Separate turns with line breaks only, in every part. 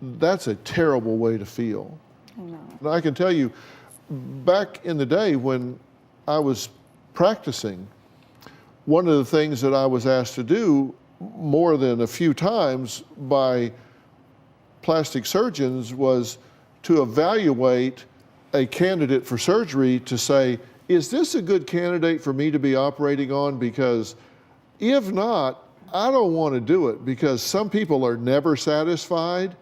that's a terrible way to feel.
I know.
And I can tell you, back in the day when I was practicing, one of the things that I was asked to do more than a few times by plastic surgeons was to evaluate a candidate for surgery to say, is this a good candidate for me to be operating on? Because if not, I don't want to do it, because some people are never satisfied.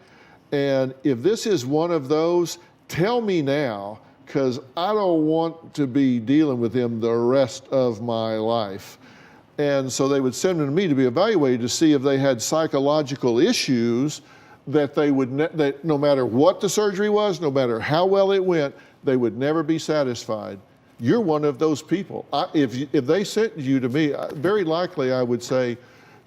And if this is one of those, tell me now, because I don't want to be dealing with them the rest of my life. And so they would send them to me to be evaluated to see if they had psychological issues that they would, that no matter what the surgery was, no matter how well it went, they would never be satisfied. You're one of those people. If they sent you to me, very likely I would say,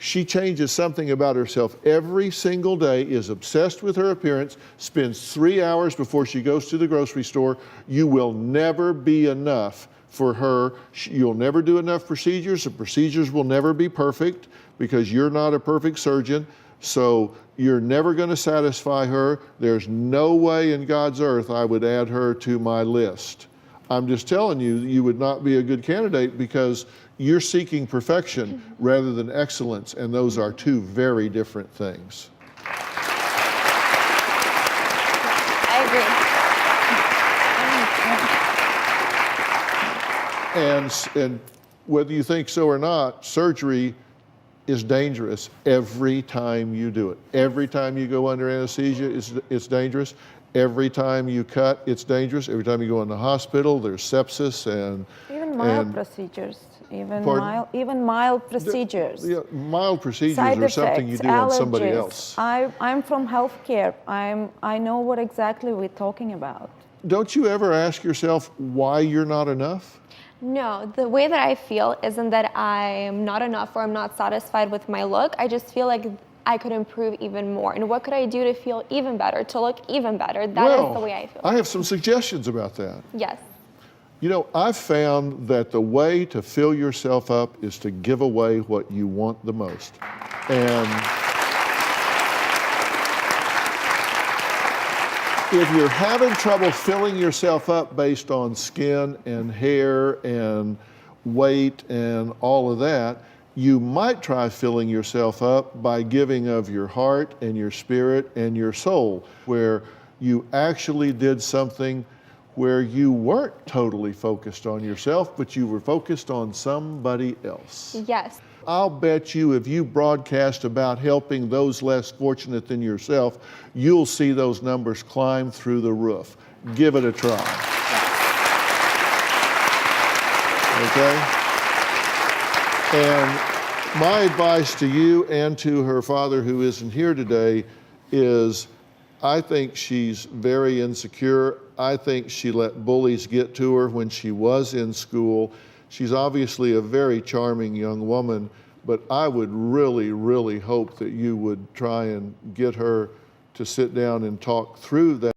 she changes something about herself every single day, is obsessed with her appearance, spends 3 hours before she goes to the grocery store. You will never be enough for her. You'll never do enough procedures. The procedures will never be perfect because you're not a perfect surgeon. So you're never going to satisfy her. There's no way in God's earth I would add her to my list. I'm just telling you, you would not be a good candidate because you're seeking perfection rather than excellence, and those are two very different things.
I agree.
And whether you think so or not, surgery is dangerous every time you do it. Every time you go under anesthesia, it's dangerous. Every time you cut, it's dangerous. Every time you go in the hospital, there's sepsis and
even mild procedures. Even mild procedures.
Yeah, mild procedures
Side
are something you
effects,
do on somebody
allergies.
else.
I'm from healthcare. I know what exactly we're talking about.
Don't you ever ask yourself why you're not enough?
No, the way that I feel isn't that I'm not enough or I'm not satisfied with my look. I just feel like I could improve even more. And what could I do to feel even better, to look even better? That is the way I feel.
I have some suggestions about that.
Yes.
You know, I've found that the way to fill yourself up is to give away what you want the most. And if you're having trouble filling yourself up based on skin and hair and weight and all of that, you might try filling yourself up by giving of your heart and your spirit and your soul, where you actually did something where you weren't totally focused on yourself, but you were focused on somebody else.
Yes.
I'll bet you if you broadcast about helping those less fortunate than yourself, you'll see those numbers climb through the roof. Give it a try. Okay? And my advice to you and to her father, who isn't here today, is I think she's very insecure. I think she let bullies get to her when she was in school. She's obviously a very charming young woman, but I would really, really hope that you would try and get her to sit down and talk through that.